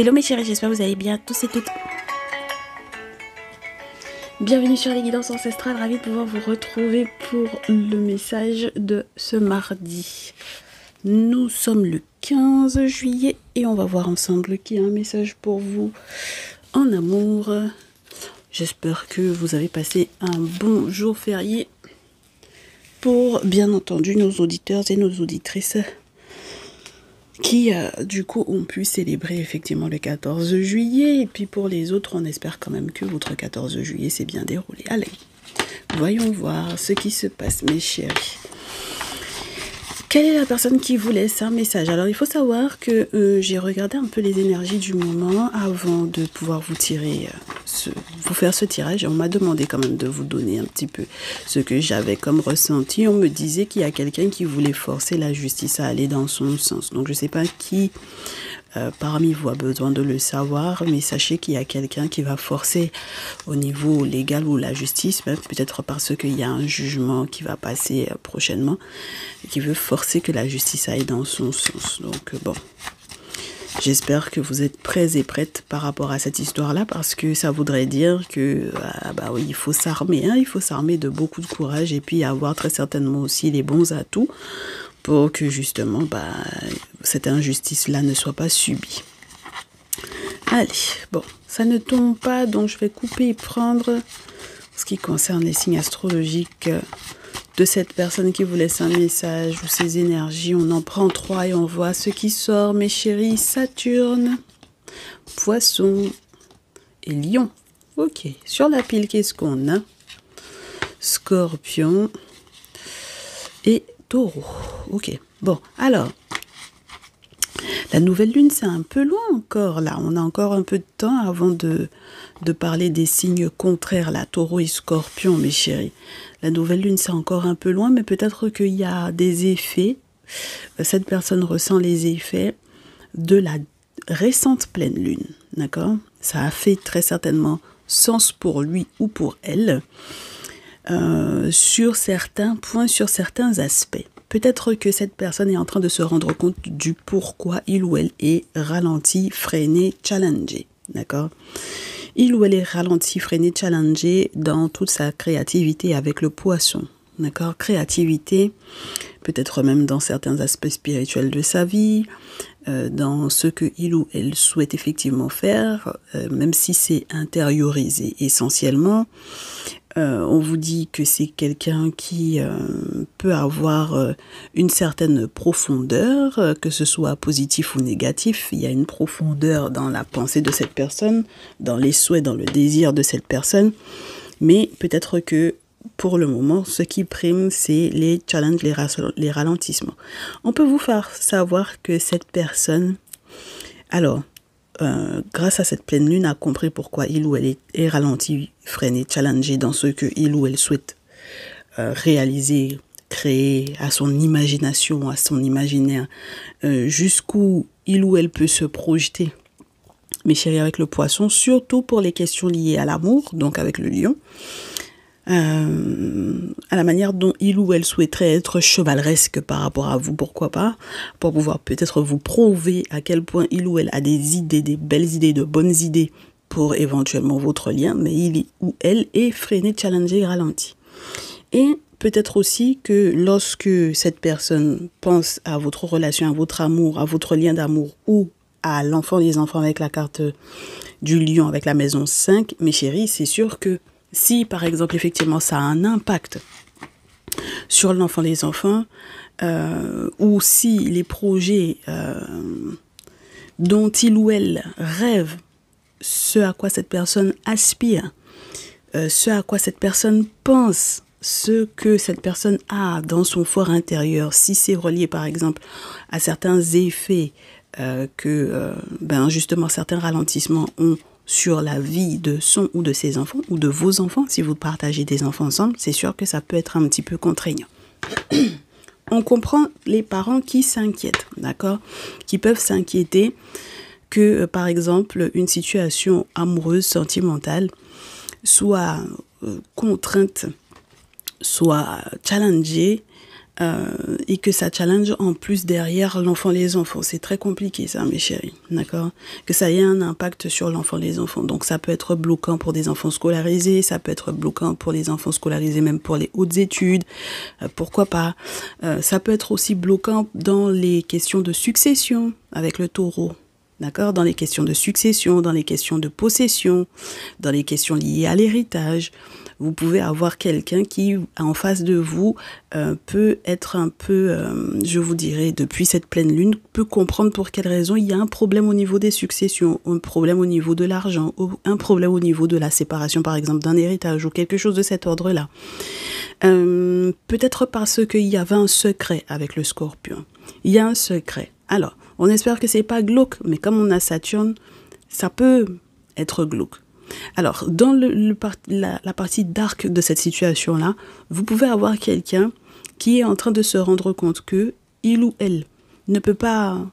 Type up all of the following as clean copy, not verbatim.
Hello mes chéris, j'espère que vous allez bien tous et toutes. Bienvenue sur les guidances ancestrales, ravie de pouvoir vous retrouver pour le message de ce mardi. Nous sommes le 15 juillet et on va voir ensemble qu'il y a un message pour vous en amour. J'espère que vous avez passé un bon jour férié pour bien entendu nos auditeurs et nos auditrices qui du coup ont pu célébrer effectivement le 14 juillet. Et puis pour les autres, on espère quand même que votre 14 juillet s'est bien déroulé. Allez, voyons voir ce qui se passe mes chéris. Quelle est la personne qui vous laisse un message? Alors il faut savoir que j'ai regardé un peu les énergies du moment avant de pouvoir vous tirer, vous faire ce tirage. On m'a demandé quand même de vous donner un petit peu ce que j'avais comme ressenti. On me disait qu'il y a quelqu'un qui voulait forcer la justice à aller dans son sens. Donc je ne sais pas qui parmi vous a besoin de le savoir, mais sachez qu'il y a quelqu'un qui va forcer au niveau légal ou la justice, même peut-être parce qu'il y a un jugement qui va passer prochainement, et qui veut forcer que la justice aille dans son sens. Donc bon, j'espère que vous êtes prêts et prêtes par rapport à cette histoire-là, parce que ça voudrait dire que oui, il faut s'armer, il faut s'armer de beaucoup de courage et puis avoir très certainement aussi les bons atouts pour que justement cette injustice-là ne soit pas subie. Allez, bon, ça ne tombe pas, donc je vais couper et prendre ce qui concerne les signes astrologiques de cette personne qui vous laisse un message ou ses énergies. On en prend 3 et on voit ce qui sort, mes chéris. Saturne, Poisson et Lion. Ok, sur la pile, qu'est-ce qu'on a? Scorpion et Taureau. Ok, bon, alors, la nouvelle lune, c'est un peu loin encore, là. On a encore un peu de temps avant de parler des signes contraires, là, Taureau et Scorpion, mes chéris. La nouvelle lune, c'est encore un peu loin, mais peut-être qu'il y a des effets. Cette personne ressent les effets de la récente pleine lune, d'accord? Ça a fait très certainement sens pour lui ou pour elle. Sur certains points, sur certains aspects. Peut-être que cette personne est en train de se rendre compte du pourquoi il ou elle est ralenti, freiné, challengé. D'accord? Il ou elle est ralenti, freiné, challengé dans toute sa créativité avec le Poisson. D'accord? Créativité, peut-être même dans certains aspects spirituels de sa vie, dans ce que il ou elle souhaite effectivement faire, même si c'est intériorisé essentiellement. On vous dit que c'est quelqu'un qui peut avoir une certaine profondeur, que ce soit positif ou négatif. Il y a une profondeur dans la pensée de cette personne, dans les souhaits, dans le désir de cette personne. Mais peut-être que pour le moment, ce qui prime, c'est les challenges, les ralentissements. On peut vous faire savoir que cette personne, alors, grâce à cette pleine lune, a compris pourquoi il ou elle est ralenti, freiné, challengé dans ce que il ou elle souhaite réaliser, créer à son imagination, à son imaginaire, jusqu'où il ou elle peut se projeter. Mes chéris, avec le Poisson, surtout pour les questions liées à l'amour, donc avec le Lion, à la manière dont il ou elle souhaiterait être chevaleresque par rapport à vous, pourquoi pas, pour pouvoir peut-être vous prouver à quel point il ou elle a des idées, des belles idées, de bonnes idées pour éventuellement votre lien, mais il ou elle est freiné, challengé, ralenti. Et peut-être aussi que lorsque cette personne pense à votre relation, à votre amour, à votre lien d'amour ou à l'enfant des enfants avec la carte du Lion, avec la maison 5, mes chéris, c'est sûr que si, par exemple, effectivement, ça a un impact sur l'enfant des enfants, ou si les projets dont il ou elle rêve, ce à quoi cette personne aspire, ce à quoi cette personne pense, ce que cette personne a dans son fort intérieur, si c'est relié, par exemple, à certains effets que, justement, certains ralentissements ont sur la vie de son ou de ses enfants, ou de vos enfants, si vous partagez des enfants ensemble, c'est sûr que ça peut être un petit peu contraignant. On comprend les parents qui s'inquiètent, d'accord? Qui peuvent s'inquiéter que, par exemple, une situation amoureuse, sentimentale, soit contrainte, soit challengée et que ça challenge en plus derrière l'enfant, les enfants. C'est très compliqué ça, mes chéris, d'accord? Que ça ait un impact sur l'enfant, les enfants. Donc ça peut être bloquant pour des enfants scolarisés, ça peut être bloquant pour les enfants scolarisés, même pour les hautes études, pourquoi pas. Ça peut être aussi bloquant dans les questions de succession avec le taureau. D'accord? Dans les questions de succession, dans les questions de possession, dans les questions liées à l'héritage. Vous pouvez avoir quelqu'un qui, en face de vous, peut être un peu, je vous dirais, depuis cette pleine lune, peut comprendre pour quelle raison il y a un problème au niveau des successions, un problème au niveau de l'argent, un problème au niveau de la séparation, par exemple, d'un héritage ou quelque chose de cet ordre-là. Peut-être parce qu'il y avait un secret avec le Scorpion. Il y a un secret. Alors, on espère que c'est pas glauque, mais comme on a Saturne, ça peut être glauque. Alors, dans la partie dark de cette situation-là, vous pouvez avoir quelqu'un qui est en train de se rendre compte que il ou elle ne peut pas,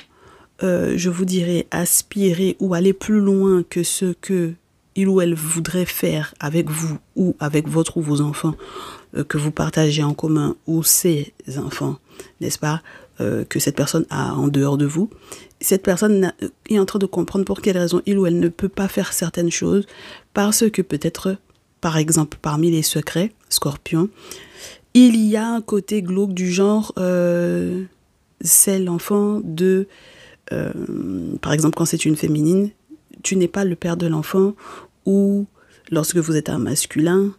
je vous dirais, aspirer ou aller plus loin que ce que il ou elle voudrait faire avec vous ou avec votre ou vos enfants que vous partagez en commun ou ses enfants, n'est-ce pas, que cette personne a en dehors de vous. Cette personne est en train de comprendre pour quelle raison il ou elle ne peut pas faire certaines choses parce que peut-être, par exemple, parmi les secrets, Scorpion, il y a un côté glauque du genre, c'est l'enfant de, par exemple, quand c'est une féminine, tu n'es pas le père de l'enfant, ou lorsque vous êtes un masculin,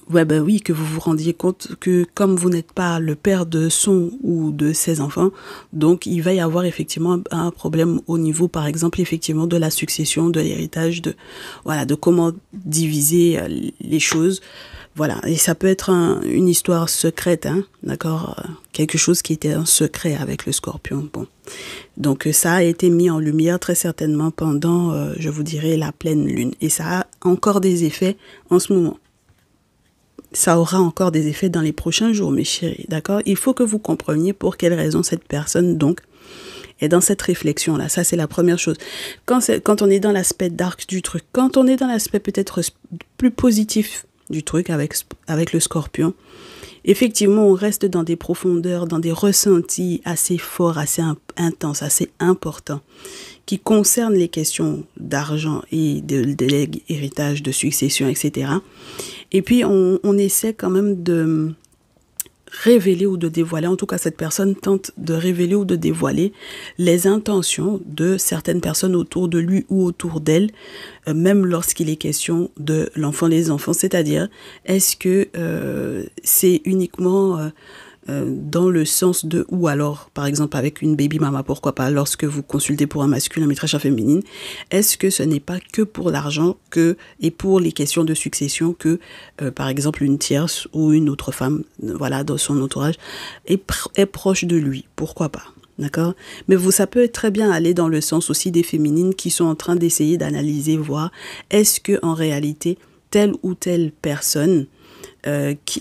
ouais, ben oui, que vous vous rendiez compte que comme vous n'êtes pas le père de son ou de ses enfants, donc il va y avoir effectivement un problème au niveau, par exemple, effectivement, de la succession, de l'héritage, de comment diviser les choses. Voilà, et ça peut être une histoire secrète, hein, d'accord, quelque chose qui était un secret avec le Scorpion. Bon, donc ça a été mis en lumière très certainement pendant, je vous dirais, la pleine lune, et ça a encore des effets en ce moment. Ça aura encore des effets dans les prochains jours, mes chéris, d'accord? Il faut que vous compreniez pour quelle raison cette personne, donc, est dans cette réflexion-là. Ça, c'est la première chose. Quand on est dans l'aspect dark du truc, quand on est dans l'aspect peut-être plus positif du truc avec le Scorpion, effectivement, on reste dans des profondeurs, dans des ressentis assez forts, assez intenses, assez importants, qui concernent les questions d'argent et de legs, héritage, de succession, etc. Et puis, on essaie quand même de révéler ou de dévoiler, en tout cas cette personne tente de révéler ou de dévoiler les intentions de certaines personnes autour de lui ou autour d'elle, même lorsqu'il est question de l'enfant, les enfants, c'est-à-dire est-ce que c'est uniquement dans le sens de, ou alors par exemple avec une baby mama, pourquoi pas, lorsque vous consultez pour un masculin, maîtresse féminine, est-ce que ce n'est pas que pour l'argent et pour les questions de succession que par exemple une tierce ou une autre femme, voilà, dans son entourage est proche de lui, pourquoi pas, d'accord? Mais ça peut très bien aller dans le sens aussi des féminines qui sont en train d'essayer d'analyser, voir est-ce que en réalité telle ou telle personne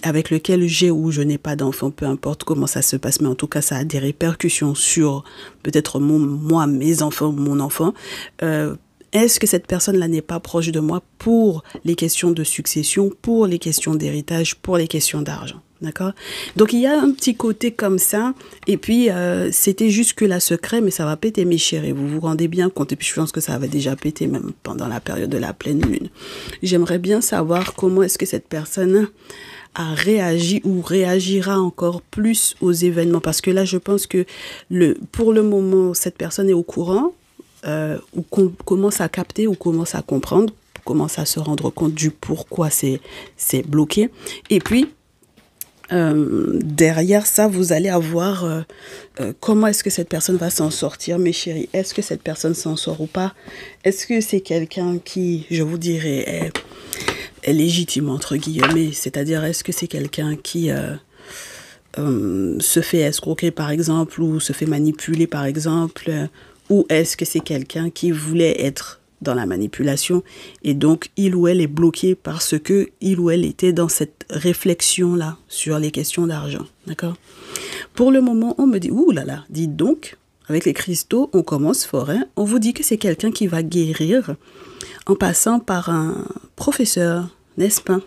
avec lequel j'ai ou je n'ai pas d'enfant, peu importe comment ça se passe, mais en tout cas ça a des répercussions sur peut-être moi, mes enfants, mon enfant. Est-ce que cette personne-là n'est pas proche de moi pour les questions de succession, pour les questions d'héritage, pour les questions d'argent? D'accord? Donc il y a un petit côté comme ça, et puis c'était jusque-là secret, mais ça va péter, mes chéris, vous vous rendez bien compte, et puis je pense que ça avait déjà pété même pendant la période de la pleine lune. J'aimerais bien savoir comment est-ce que cette personne a réagi ou réagira encore plus aux événements, parce que là je pense que pour le moment cette personne est au courant, ou commence à capter ou commence à comprendre, commence à se rendre compte du pourquoi c'est bloqué, et puis derrière ça, vous allez avoir comment est-ce que cette personne va s'en sortir, mes chéris. Est-ce que cette personne s'en sort ou pas? Est-ce que c'est quelqu'un qui, je vous dirais, est légitime, entre guillemets? C'est-à-dire, est-ce que c'est quelqu'un qui se fait escroquer, par exemple, ou se fait manipuler, par exemple, ou est-ce que c'est quelqu'un qui voulait être dans la manipulation et donc il ou elle est bloqué parce que il ou elle était dans cette réflexion-là sur les questions d'argent, d'accord? Pour le moment, on me dit, ouh là là, dites donc, avec les cristaux, on commence fort, hein? On vous dit que c'est quelqu'un qui va guérir en passant par un professeur, n'est-ce pas?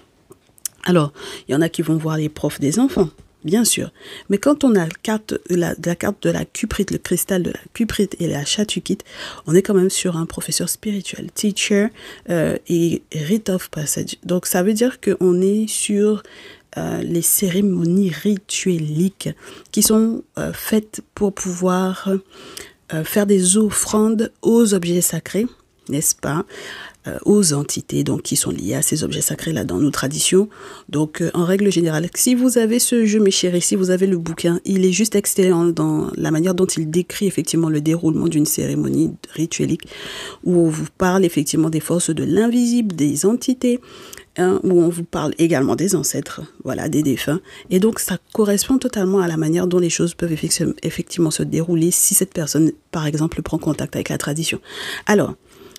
Alors, il y en a qui vont voir les profs des enfants, bien sûr. Mais quand on a la carte de la cuprite, le cristal de la cuprite et la chatukite, on est quand même sur un professeur spirituel, teacher et rite of passage. Donc ça veut dire qu'on est sur les cérémonies ritueliques qui sont faites pour pouvoir faire des offrandes aux objets sacrés, n'est-ce pas, aux entités donc qui sont liées à ces objets sacrés là dans nos traditions. Donc en règle générale, si vous avez ce jeu mes chéris, si vous avez le bouquin, il est juste excellent dans la manière dont il décrit effectivement le déroulement d'une cérémonie rituelique où on vous parle effectivement des forces de l'invisible, des entités, où on vous parle également des ancêtres, voilà, des défunts. Et donc, ça correspond totalement à la manière dont les choses peuvent effectivement se dérouler si cette personne, par exemple, prend contact avec la tradition. Alors,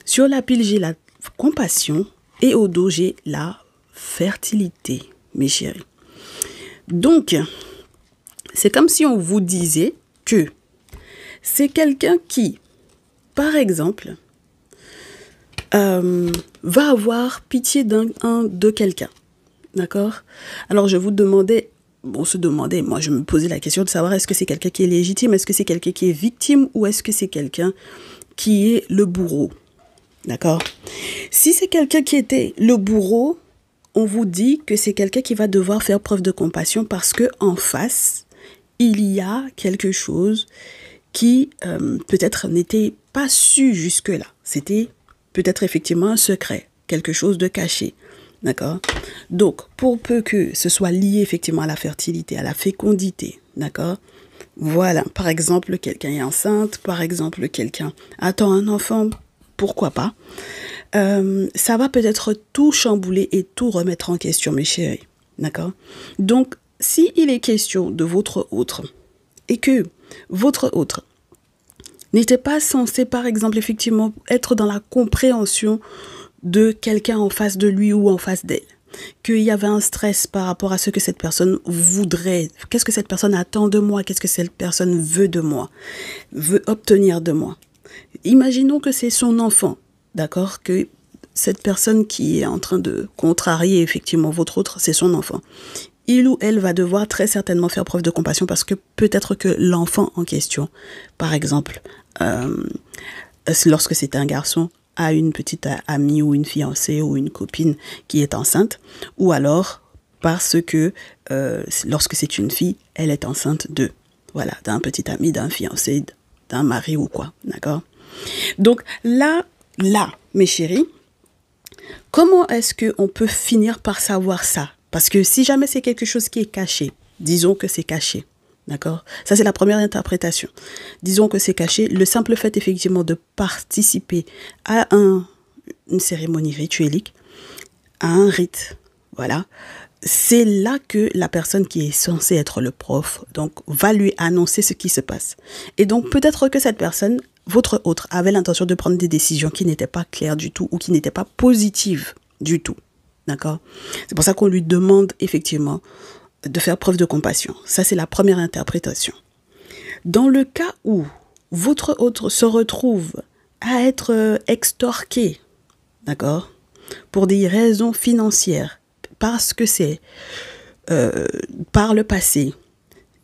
sur la pile, j'ai la compassion et au dos, j'ai la fertilité, mes chéris. Donc, c'est comme si on vous disait que c'est quelqu'un qui, par exemple, va avoir pitié de quelqu'un. D'accord? Alors, je vous demandais, on se demandait, moi je me posais la question de savoir est-ce que c'est quelqu'un qui est légitime, est-ce que c'est quelqu'un qui est victime ou est-ce que c'est quelqu'un qui est le bourreau? D'accord? Si c'est quelqu'un qui était le bourreau, on vous dit que c'est quelqu'un qui va devoir faire preuve de compassion parce que en face, il y a quelque chose qui peut-être n'était pas su jusque-là. C'était peut-être effectivement un secret, quelque chose de caché. D'accord? Donc, pour peu que ce soit lié effectivement à la fertilité, à la fécondité, d'accord? Voilà, par exemple, quelqu'un est enceinte, par exemple, quelqu'un attend un enfant, pourquoi pas? Ça va peut-être tout chambouler et tout remettre en question, mes chéris. D'accord? Donc, si il est question de votre autre et que votre autre n'était pas censé, par exemple, effectivement, être dans la compréhension de quelqu'un en face de lui ou en face d'elle, qu'il y avait un stress par rapport à ce que cette personne voudrait, qu'est-ce que cette personne attend de moi, qu'est-ce que cette personne veut de moi, veut obtenir de moi. Imaginons que c'est son enfant, d'accord, que cette personne qui est en train de contrarier effectivement votre autre, c'est son enfant. Il ou elle va devoir très certainement faire preuve de compassion parce que peut-être que l'enfant en question, par exemple, lorsque c'est un garçon, a une petite amie ou une fiancée ou une copine qui est enceinte, ou alors parce que lorsque c'est une fille, elle est enceinte d'un petit ami, d'un fiancé, d'un mari ou quoi, d'accord? Donc là, mes chéris, comment est-ce qu'on peut finir par savoir ça? Parce que si jamais c'est quelque chose qui est caché, disons que c'est caché, d'accord? Ça, c'est la première interprétation. Disons que c'est caché. Le simple fait, effectivement, de participer à une cérémonie rituelique, à un rite, voilà, c'est là que la personne qui est censée être le prof, donc, va lui annoncer ce qui se passe. Et donc, peut-être que cette personne, votre autre, avait l'intention de prendre des décisions qui n'étaient pas claires du tout ou qui n'étaient pas positives du tout. D'accord? C'est pour ça qu'on lui demande effectivement de faire preuve de compassion. Ça, c'est la première interprétation. Dans le cas où votre autre se retrouve à être extorqué, d'accord, pour des raisons financières, parce que c'est par le passé,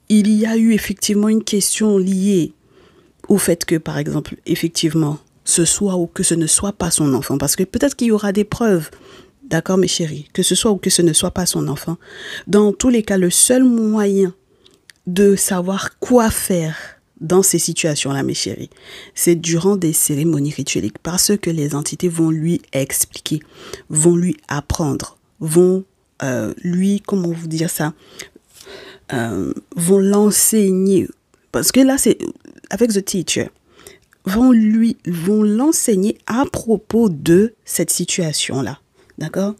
il y a eu effectivement une question liée au fait que, par exemple, effectivement, ce soit ou que ce ne soit pas son enfant, parce que peut-être qu'il y aura des preuves. D'accord, mes chéris, que ce soit ou que ce ne soit pas son enfant. Dans tous les cas, le seul moyen de savoir quoi faire dans ces situations-là, mes chéris, c'est durant des cérémonies ritueliques, parce que les entités vont lui expliquer, vont lui apprendre, vont lui, comment vous dire ça, vont l'enseigner. Parce que là, c'est avec The Teacher, vont l'enseigner à propos de cette situation-là. D'accord?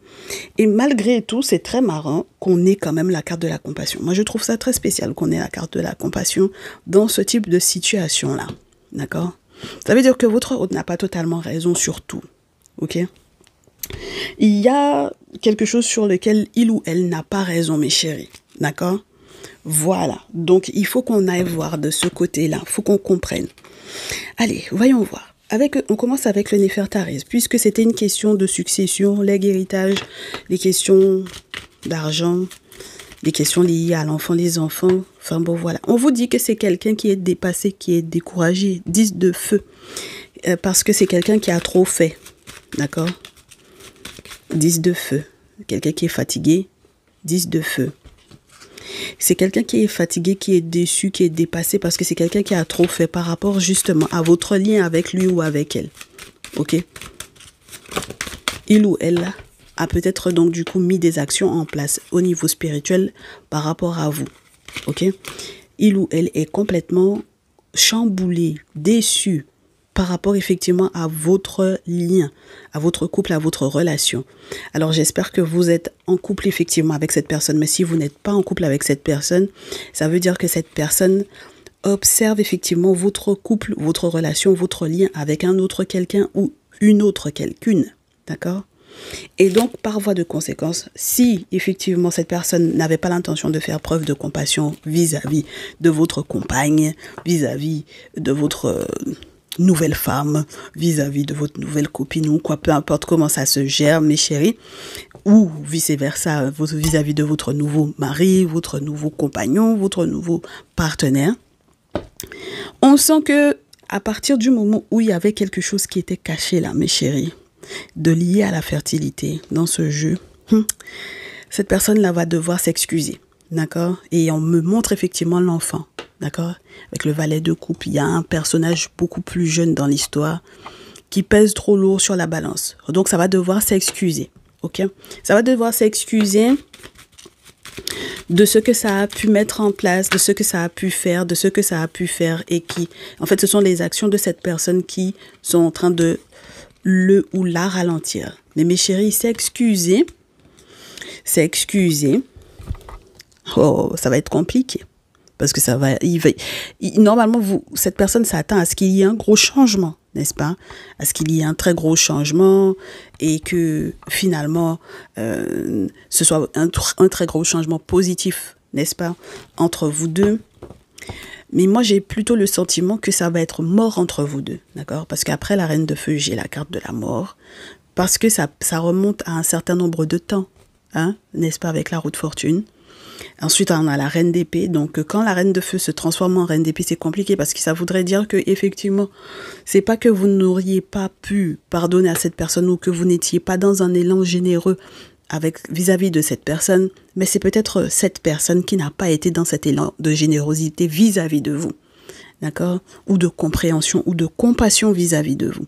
Et malgré tout, c'est très marrant qu'on ait quand même la carte de la compassion. Moi, je trouve ça très spécial qu'on ait la carte de la compassion dans ce type de situation-là. D'accord? Ça veut dire que votre hôte n'a pas totalement raison sur tout. Ok? Il y a quelque chose sur lequel il ou elle n'a pas raison, mes chéris. D'accord? Voilà. Donc, il faut qu'on aille voir de ce côté-là. Il faut qu'on comprenne. Allez, voyons voir. On commence avec le Néfertari, puisque c'était une question de succession, legs, héritage, les questions d'argent, des questions liées à l'enfant, les enfants. Enfin bon, voilà. On vous dit que c'est quelqu'un qui est dépassé, qui est découragé. 10 de feu. Parce que c'est quelqu'un qui a trop fait. D'accord? 10 de feu. Quelqu'un qui est fatigué. 10 de feu. C'est quelqu'un qui est fatigué, qui est déçu, qui est dépassé parce que c'est quelqu'un qui a trop fait par rapport justement à votre lien avec lui ou avec elle. Ok? Il ou elle a peut-être donc du coup mis des actions en place au niveau spirituel par rapport à vous. Ok? Il ou elle est complètement chamboulé, déçu par rapport effectivement à votre lien, à votre couple, à votre relation. Alors j'espère que vous êtes en couple effectivement avec cette personne, mais si vous n'êtes pas en couple avec cette personne, ça veut dire que cette personne observe effectivement votre couple, votre relation, votre lien avec un autre quelqu'un ou une autre quelqu'une. D'accord? Et donc, par voie de conséquence, si effectivement cette personne n'avait pas l'intention de faire preuve de compassion vis-à-vis de votre compagne, vis-à-vis de votre nouvelle femme, vis-à-vis de votre nouvelle copine ou quoi, peu importe comment ça se gère, mes chéris, ou vice-versa, vis-à-vis de votre nouveau mari, votre nouveau compagnon, votre nouveau partenaire, on sent que à partir du moment où il y avait quelque chose qui était caché là, mes chéris, de lié à la fertilité dans ce jeu, cette personne-là va devoir s'excuser, d'accord? Et on me montre effectivement l'enfant, d'accord? Avec le valet de coupe, il y a un personnage beaucoup plus jeune dans l'histoire qui pèse trop lourd sur la balance. Donc, ça va devoir s'excuser, ok? Ça va devoir s'excuser de ce que ça a pu mettre en place, de ce que ça a pu faire, de ce que ça a pu faire et qui, en fait, ce sont les actions de cette personne qui sont en train de le ou la ralentir. Mais mes chéris, s'excuser, oh, ça va être compliqué. Parce que ça va, normalement, cette personne s'attend à ce qu'il y ait un gros changement, n'est-ce pas? À ce qu'il y ait un très gros changement et que finalement, ce soit un très gros changement positif, n'est-ce pas? Entre vous deux. Mais moi, j'ai plutôt le sentiment que ça va être mort entre vous deux, d'accord? Parce qu'après la reine de feu, j'ai la carte de la mort. Parce que ça remonte à un certain nombre de temps, hein, n'est-ce pas, avec la roue de fortune. Ensuite, on a la reine d'épée. Donc, quand la reine de feu se transforme en reine d'épée, c'est compliqué parce que ça voudrait dire que effectivement, c'est pas que vous n'auriez pas pu pardonner à cette personne ou que vous n'étiez pas dans un élan généreux avec vis-à-vis de cette personne, mais c'est peut-être cette personne qui n'a pas été dans cet élan de générosité vis-à-vis de vous, d'accord? Ou de compréhension ou de compassion vis-à-vis de vous.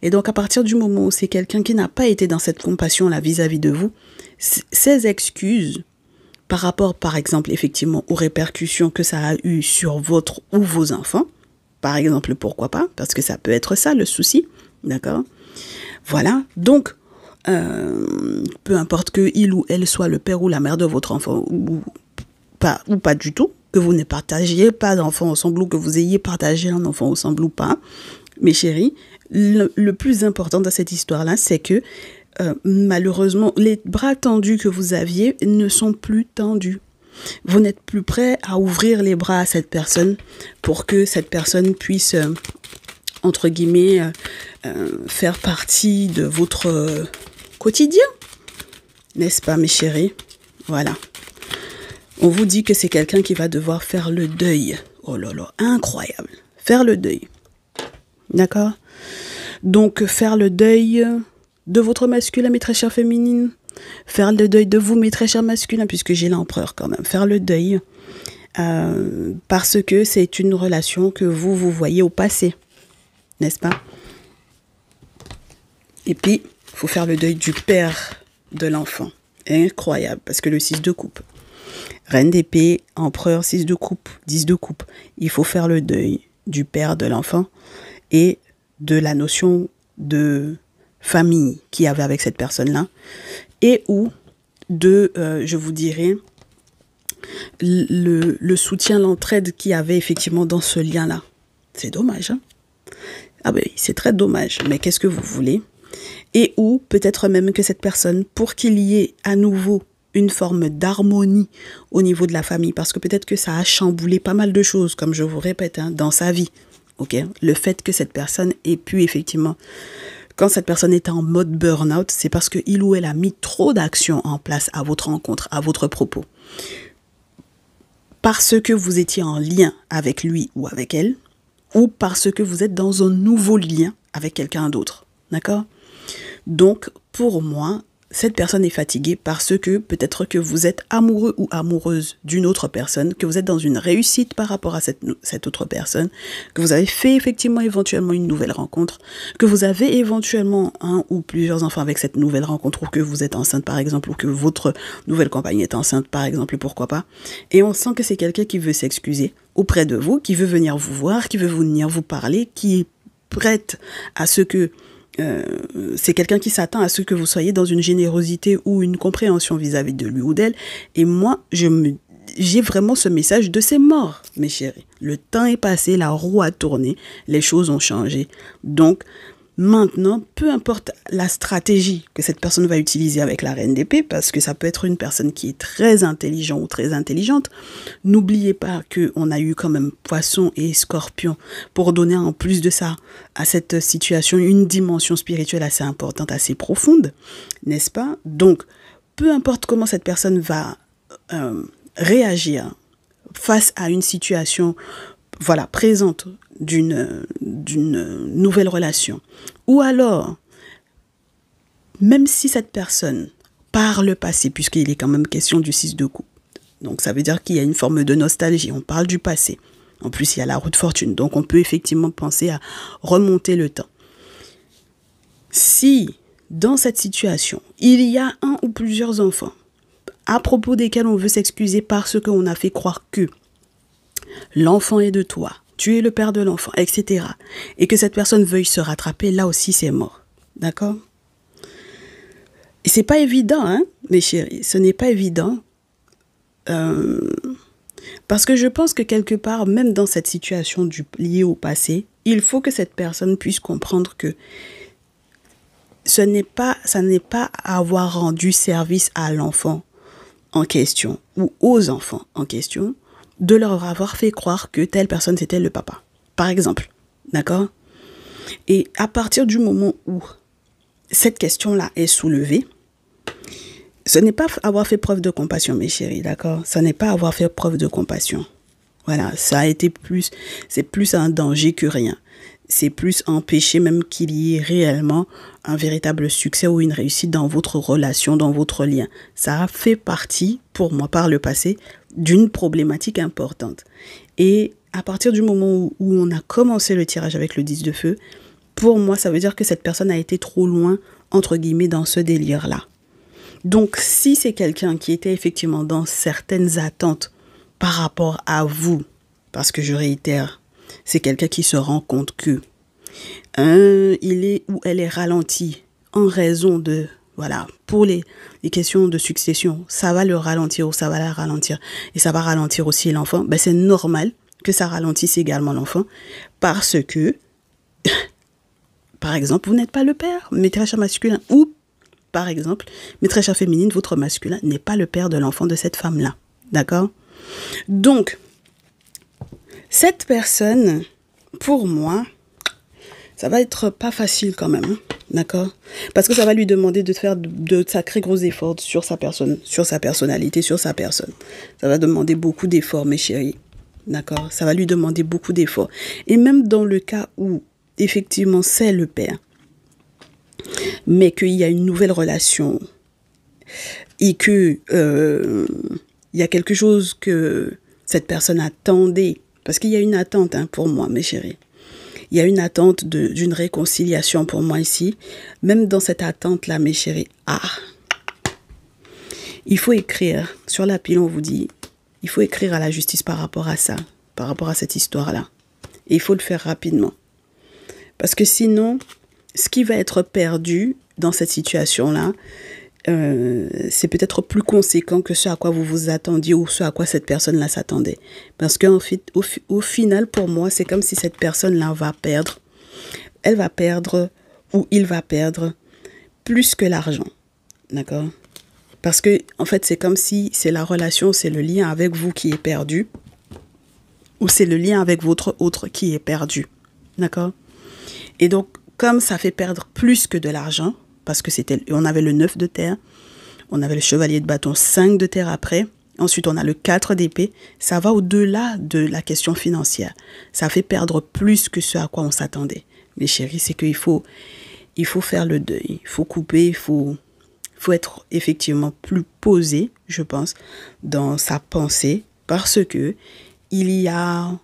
Et donc, à partir du moment où c'est quelqu'un qui n'a pas été dans cette compassion-là vis-à-vis de vous, ces excuses par rapport, par exemple, effectivement, aux répercussions que ça a eu sur votre ou vos enfants, par exemple, pourquoi pas, parce que ça peut être ça le souci, d'accord? Voilà, donc, peu importe que il ou elle soit le père ou la mère de votre enfant, ou pas du tout, que vous ne partagiez pas d'enfant ensemble ou que vous ayez partagé un enfant ensemble ou pas, mes chéris, le plus important dans cette histoire-là, c'est que malheureusement, les bras tendus que vous aviez ne sont plus tendus. Vous n'êtes plus prêt à ouvrir les bras à cette personne pour que cette personne puisse, entre guillemets, faire partie de votre quotidien. N'est-ce pas, mes chéris? Voilà. On vous dit que c'est quelqu'un qui va devoir faire le deuil. Oh là là, incroyable. Faire le deuil. D'accord? Donc, faire le deuil de votre masculin, mes très chères féminines. Faire le deuil de vous, mes très chers masculins, puisque j'ai l'empereur quand même. Faire le deuil parce que c'est une relation que vous voyez au passé. N'est-ce pas? Et puis, il faut faire le deuil du père de l'enfant. Incroyable, parce que le 6 de coupe. Reine d'épée, empereur, 6 de coupe, 10 de coupe. Il faut faire le deuil du père de l'enfant et de la notion de famille qu'il y avait avec cette personne-là, et ou de, je vous dirais, le soutien, l'entraide qu'il y avait effectivement dans ce lien-là. C'est dommage, hein? Ah ben, c'est très dommage, mais qu'est-ce que vous voulez? Et ou peut-être même que cette personne, pour qu'il y ait à nouveau une forme d'harmonie au niveau de la famille, parce que peut-être que ça a chamboulé pas mal de choses, comme je vous répète, hein, dans sa vie. Okay? Le fait que cette personne ait pu effectivement, quand cette personne était en mode burn-out, c'est parce qu'il ou elle a mis trop d'actions en place à votre rencontre, à votre propos. parce que vous étiez en lien avec lui ou avec elle, ou parce que vous êtes dans un nouveau lien avec quelqu'un d'autre. D'accord? Donc, pour moi, cette personne est fatiguée parce que peut-être que vous êtes amoureux ou amoureuse d'une autre personne, que vous êtes dans une réussite par rapport à cette autre personne, que vous avez fait effectivement éventuellement une nouvelle rencontre, que vous avez éventuellement un ou plusieurs enfants avec cette nouvelle rencontre, ou que vous êtes enceinte par exemple, ou que votre nouvelle compagne est enceinte par exemple, pourquoi pas. Et on sent que c'est quelqu'un qui veut s'excuser auprès de vous, qui veut venir vous voir, qui veut venir vous parler, qui est prête à ce que c'est quelqu'un qui s'attend à ce que vous soyez dans une générosité ou une compréhension vis-à-vis de lui ou d'elle. Et moi, j'ai vraiment ce message de c'est mort, mes chéris. Le temps est passé, la roue a tourné, les choses ont changé. Donc, maintenant, peu importe la stratégie que cette personne va utiliser avec la reine d'épée, parce que ça peut être une personne qui est très intelligente ou très intelligente, n'oubliez pas qu'on a eu quand même poisson et scorpion pour donner en plus de ça à cette situation une dimension spirituelle assez importante, assez profonde, n'est-ce pas? Donc, peu importe comment cette personne va réagir face à une situation présente d'une nouvelle relation. Ou alors, même si cette personne, par le passé, puisqu'il est quand même question du 6 de coupe, donc ça veut dire qu'il y a une forme de nostalgie, on parle du passé. En plus, il y a la roue de fortune, donc on peut effectivement penser à remonter le temps. Si, dans cette situation, il y a un ou plusieurs enfants à propos desquels on veut s'excuser parce qu'on a fait croire que l'enfant est de toi, tu es le père de l'enfant, etc. Et que cette personne veuille se rattraper, là aussi c'est mort. D'accord? Et c'est pas évident, hein, mes chéris, ce n'est pas évident. Parce que je pense que quelque part, même dans cette situation liée au passé, il faut que cette personne puisse comprendre que ça n'est pas avoir rendu service à l'enfant en question ou aux enfants en question, de leur avoir fait croire que telle personne c'était le papa, par exemple, d'accord? Et à partir du moment où cette question-là est soulevée, ce n'est pas avoir fait preuve de compassion, mes chéris, d'accord? Ce n'est pas avoir fait preuve de compassion. Voilà, ça a été c'est plus un danger que rien. C'est plus empêcher même qu'il y ait réellement un véritable succès ou une réussite dans votre relation, dans votre lien. Ça a fait partie, pour moi, par le passé, d'une problématique importante. Et à partir du moment où on a commencé le tirage avec le 10 de feu, pour moi, ça veut dire que cette personne a été trop loin, entre guillemets, dans ce délire-là. Donc, si c'est quelqu'un qui était effectivement dans certaines attentes par rapport à vous, parce que je réitère, c'est quelqu'un qui se rend compte que il est ou elle est ralenti en raison de, pour les questions de succession, ça va le ralentir ou ça va la ralentir et ça va ralentir aussi l'enfant, c'est normal que ça ralentisse également l'enfant parce que, par exemple, vous n'êtes pas le père, maîtresse masculin, ou par exemple, maîtresse féminine, votre masculin n'est pas le père de l'enfant de cette femme-là. D'accord? Donc, cette personne, pour moi, ça va être pas facile quand même, hein, d'accord? Parce que ça va lui demander de faire de sacrés gros efforts sur sa personne, sur sa personnalité, sur sa personne. Ça va demander beaucoup d'efforts, mes chéris, d'accord? Ça va lui demander beaucoup d'efforts. Et même dans le cas où, effectivement, c'est le père, mais qu'il y a une nouvelle relation et que il y a quelque chose que cette personne attendait, parce qu'il y a une attente pour moi, mes chéris. Il y a une attente d'une réconciliation pour moi ici. Même dans cette attente-là, mes chéris, il faut écrire. Sur la pile, on vous dit, il faut écrire à la justice par rapport à ça, par rapport à cette histoire-là. Et il faut le faire rapidement. Parce que sinon, ce qui va être perdu dans cette situation-là, c'est peut-être plus conséquent que ce à quoi vous vous attendiez ou ce à quoi cette personne-là s'attendait. Parce qu'en fait, au final, pour moi, c'est comme si cette personne-là va perdre. Elle va perdre ou il va perdre plus que l'argent. D'accord? Parce que, en fait, c'est comme si c'est la relation, c'est le lien avec vous qui est perdu ou c'est le lien avec votre autre qui est perdu. D'accord? Et donc, comme ça fait perdre plus que de l'argent, parce que on avait le 9 de terre, on avait le chevalier de bâton, 5 de terre après, Ensuite, on a le 4 d'épée. Ça va au-delà de la question financière. Ça fait perdre plus que ce à quoi on s'attendait. Mes chéris, c'est qu'il faut faire le deuil. Il faut couper, il faut être effectivement plus posé, je pense, dans sa pensée. Parce que il y a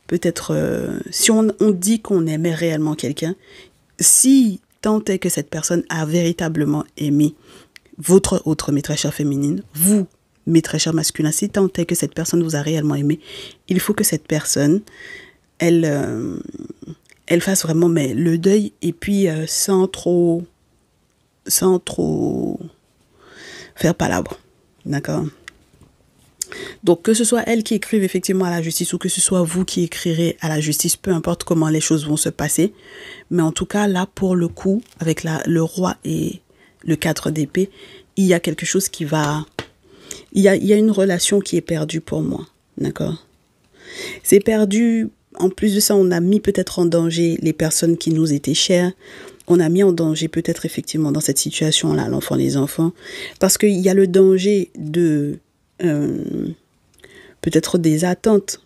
peut-être, si on dit qu'on aimait réellement quelqu'un, si tant est que cette personne a véritablement aimé votre autre maîtresse chère féminine, vous, maîtresse chère masculin, si tant est que cette personne vous a réellement aimé, il faut que cette personne, elle fasse vraiment mais, le deuil et puis sans trop faire palabre. D'accord? Donc, que ce soit elle qui écrive effectivement à la justice ou que ce soit vous qui écrirez à la justice, peu importe comment les choses vont se passer. Mais en tout cas, là, pour le coup, avec le roi et le 4 d'épée, il y a quelque chose qui va... Il y a une relation qui est perdue pour moi. D'accord? C'est perdu. En plus de ça, on a mis peut-être en danger les personnes qui nous étaient chères. On a mis en danger peut-être effectivement dans cette situation-là, l'enfant, les enfants. Parce qu'il y a le danger de... peut-être des attentes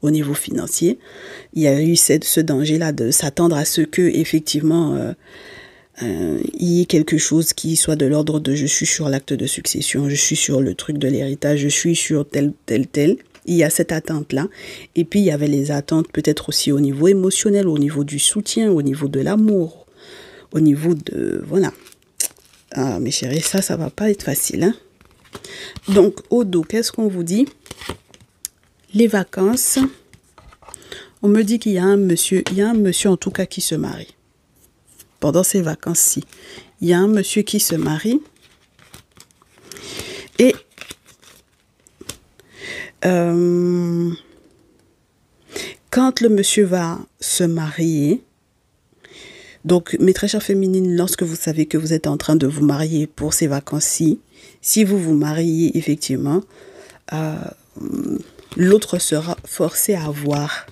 au niveau financier. Il y a eu ce danger-là de s'attendre à ce que effectivement il y ait quelque chose qui soit de l'ordre de je suis sur l'acte de succession, je suis sur le truc de l'héritage, je suis sur tel. Il y a cette attente-là. Et puis il y avait les attentes peut-être aussi au niveau émotionnel, au niveau du soutien, au niveau de l'amour, au niveau de... Voilà. Ah mes chéris, ça va pas être facile, hein. Donc, au dos, qu'est-ce qu'on vous dit? Les vacances. On me dit qu'il y a un monsieur en tout cas qui se marie. Pendant ces vacances-ci, il y a un monsieur qui se marie. Et quand le monsieur va se marier, donc, mes très chères féminines, lorsque vous savez que vous êtes en train de vous marier pour ces vacances-ci, si vous vous mariez effectivement, l'autre sera forcé à voir.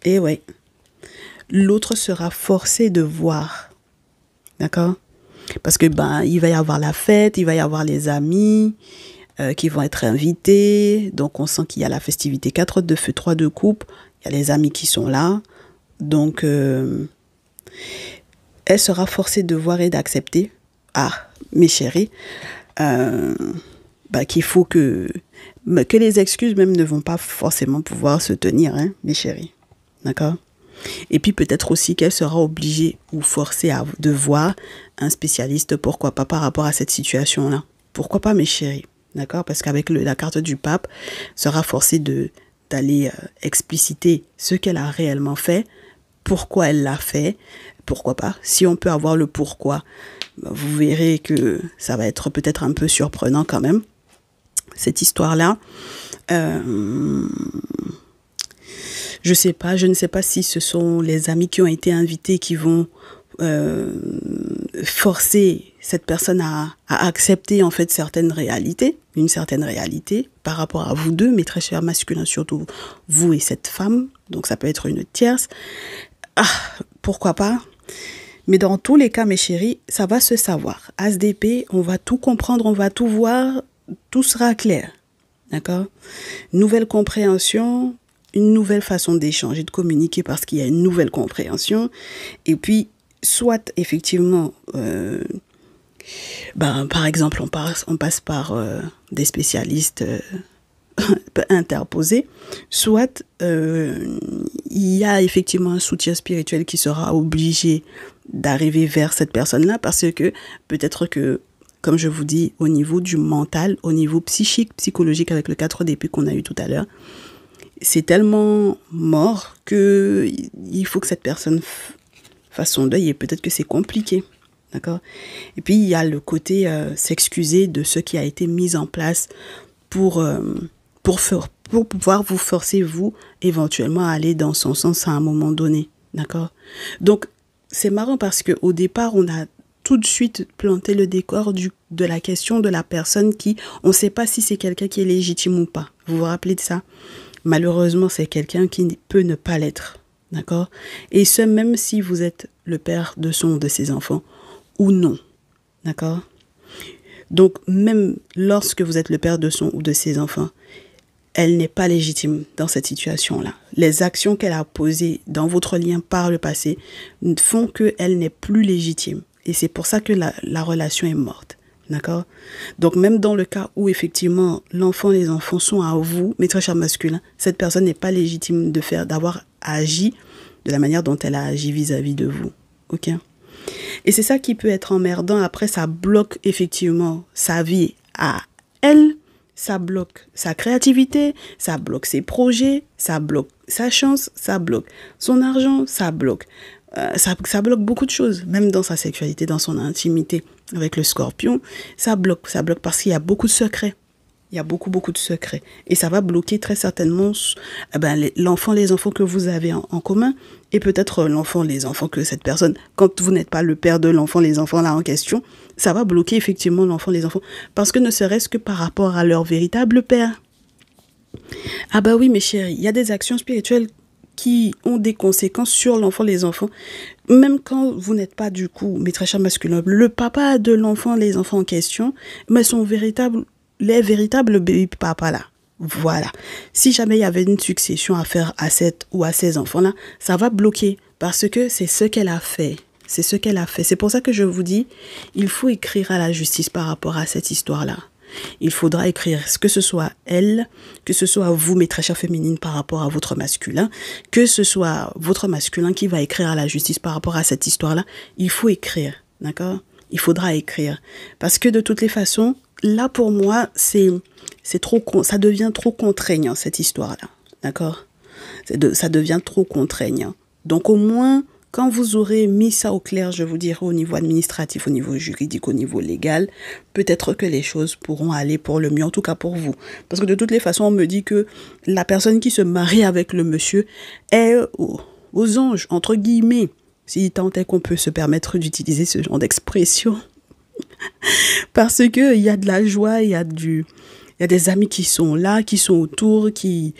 Eh ouais, l'autre sera forcé de voir. D'accord? Parce que il va y avoir la fête, il va y avoir les amis qui vont être invités. Donc, on sent qu'il y a la festivité 4 de feu, 3 de coupe. Il y a les amis qui sont là. Donc... elle sera forcée de voir et d'accepter, mes chéris, qu'il faut que les excuses même ne vont pas forcément pouvoir se tenir, hein, mes chéris. D'accord? Et puis peut-être aussi qu'elle sera obligée ou forcée de voir un spécialiste, pourquoi pas, par rapport à cette situation-là. Pourquoi pas, mes chéris? D'accord? Parce qu'avec la carte du pape, sera forcée d'aller expliciter ce qu'elle a réellement fait, pourquoi elle l'a fait. Pourquoi pas? Si on peut avoir le pourquoi, vous verrez que ça va être peut-être un peu surprenant quand même, cette histoire-là. Je ne sais pas si ce sont les amis qui ont été invités qui vont forcer cette personne à accepter en fait une certaine réalité par rapport à vous deux, mes très chers masculins, surtout vous et cette femme. Donc ça peut être une tierce. Pourquoi pas? Mais dans tous les cas, mes chéris, ça va se savoir. As d'épée, on va tout comprendre, on va tout voir, tout sera clair. D'accord? Nouvelle compréhension, une nouvelle façon d'échanger, de communiquer parce qu'il y a une nouvelle compréhension. Et puis, soit effectivement, par exemple, on passe par des spécialistes interposés, soit il y a effectivement un soutien spirituel qui sera obligé d'arriver vers cette personne-là parce que peut-être que, comme je vous dis, au niveau du mental, au niveau psychique, psychologique avec le 4 d'épée qu'on a eu tout à l'heure, c'est tellement mort que il faut que cette personne fasse son deuil et peut-être que c'est compliqué. D'accord? Et puis il y a le côté s'excuser de ce qui a été mis en place pour pouvoir vous forcer, vous, éventuellement, à aller dans son sens à un moment donné. D'accord? Donc, c'est marrant parce qu'au départ, on a tout de suite planté le décor de la question de la personne qui, on ne sait pas si c'est quelqu'un qui est légitime ou pas. Vous vous rappelez de ça? Malheureusement, c'est quelqu'un qui peut ne pas l'être. D'accord? Et ce, même si vous êtes le père de ses enfants ou non. D'accord? Donc, même lorsque vous êtes le père de son ou de ses enfants, elle n'est pas légitime dans cette situation-là. Les actions qu'elle a posées dans votre lien par le passé font qu'elle n'est plus légitime. Et c'est pour ça que la relation est morte. D'accord? Donc, même dans le cas où, effectivement, les enfants sont à vous, mes très chers masculins, cette personne n'est pas légitime d'avoir agi de la manière dont elle a agi vis-à-vis de vous. OK? Et c'est ça qui peut être emmerdant. Après, ça bloque, effectivement, sa vie à elle. Ça bloque sa créativité, ça bloque ses projets, ça bloque sa chance, ça bloque son argent, ça bloque. Ça bloque beaucoup de choses, même dans sa sexualité, dans son intimité avec le scorpion. Ça bloque parce qu'il y a beaucoup de secrets. Il y a beaucoup de secrets. Et ça va bloquer très certainement les enfants que vous avez en commun. Et peut-être les enfants que cette personne, quand vous n'êtes pas le père de l'enfant, les enfants là en question, ça va bloquer effectivement les enfants. Parce que ne serait-ce que par rapport à leur véritable père. Ah bah oui mes chéris, il y a des actions spirituelles qui ont des conséquences sur les enfants. Même quand vous n'êtes pas du coup, mes très chers masculins, le papa de les enfants en question, mais les véritables baby-papas là. Voilà. Si jamais il y avait une succession à faire à cette ou à ces enfants-là, ça va bloquer parce que c'est ce qu'elle a fait. C'est ce qu'elle a fait. C'est pour ça que je vous dis, il faut écrire à la justice par rapport à cette histoire-là. Il faudra écrire, que ce soit elle, que ce soit vous, mes très chères féminines, par rapport à votre masculin, que ce soit votre masculin qui va écrire à la justice par rapport à cette histoire-là. Il faut écrire, d'accord? Il faudra écrire. Parce que de toutes les façons, là pour moi, ça devient trop contraignant cette histoire-là, d'accord? Ça devient trop contraignant. Donc au moins, quand vous aurez mis ça au clair, je vous dirai au niveau administratif, au niveau juridique, au niveau légal, peut-être que les choses pourront aller pour le mieux, en tout cas pour vous. Parce que de toutes les façons, on me dit que la personne qui se marie avec le monsieur est aux anges, entre guillemets, si tant est qu'on peut se permettre d'utiliser ce genre d'expression. Parce que il y a de la joie, il y a des amis qui sont là, qui sont autour, qui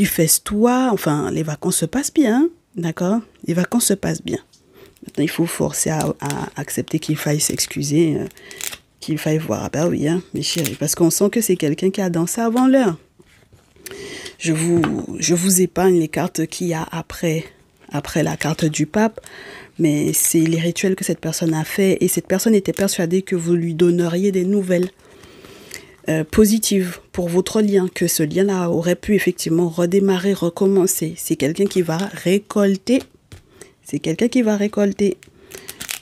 festoient. Enfin, les vacances se passent bien, d'accord? Les vacances se passent bien. Maintenant, il faut forcer à accepter qu'il faille s'excuser, qu'il faille voir. Ah ben oui, hein, mes chéris, parce qu'on sent que c'est quelqu'un qui a dansé avant l'heure. Je vous épargne les cartes qu'il y a après la carte du pape, mais c'est les rituels que cette personne a fait et cette personne était persuadée que vous lui donneriez des nouvelles positives pour votre lien, que ce lien-là aurait pu effectivement redémarrer, recommencer. C'est quelqu'un qui va récolter. C'est quelqu'un qui va récolter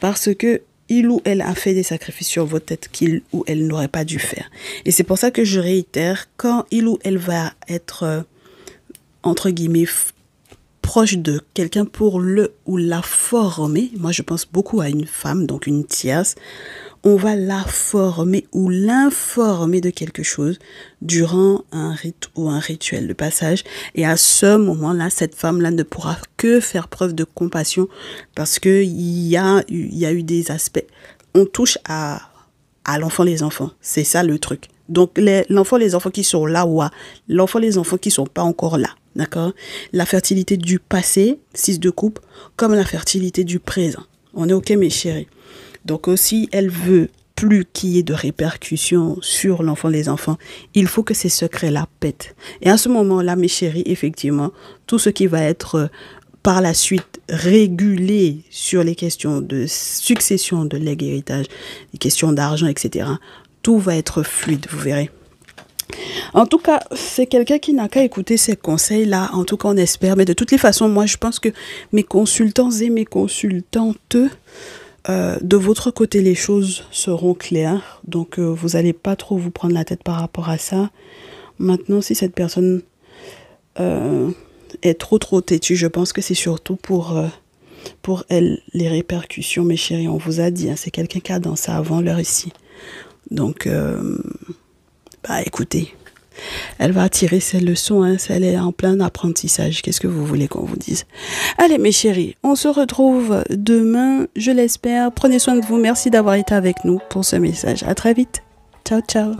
parce que il ou elle a fait des sacrifices sur votre tête qu'il ou elle n'aurait pas dû faire. Et c'est pour ça que je réitère, quand il ou elle va être, entre guillemets, proche de quelqu'un pour le ou la former, moi je pense beaucoup à une femme, donc une tierce, on va la former ou l'informer de quelque chose durant un rite ou un rituel de passage. Et à ce moment-là, cette femme-là ne pourra que faire preuve de compassion parce qu'il y a eu des aspects. On touche à les enfants. C'est ça le truc. Donc les enfants qui sont là ou les enfants qui sont pas encore là. D'accord? La fertilité du passé, 6 de coupe, comme la fertilité du présent. On est OK, mes chéris. Donc aussi, elle veut plus qu'il y ait de répercussions sur les enfants. Il faut que ces secrets-là pètent. Et à ce moment-là, mes chéris, effectivement, tout ce qui va être par la suite régulé sur les questions de succession, de legs, héritage, les questions d'argent, etc., tout va être fluide, vous verrez. En tout cas, c'est quelqu'un qui n'a qu'à écouter ces conseils-là. En tout cas, on espère. Mais de toutes les façons, moi, je pense que mes consultants et mes consultantes, de votre côté, les choses seront claires. Donc, vous n'allez pas trop vous prendre la tête par rapport à ça. Maintenant, si cette personne est trop têtue, je pense que c'est surtout pour elle les répercussions, mes chéris. On vous a dit, hein, c'est quelqu'un qui a dansé avant l'heure ici. Donc, écoutez, elle va tirer ses leçons, hein, elle est en plein apprentissage. Qu'est-ce que vous voulez qu'on vous dise? Allez mes chéris, on se retrouve demain, je l'espère. Prenez soin de vous, merci d'avoir été avec nous pour ce message. À très vite. Ciao, ciao.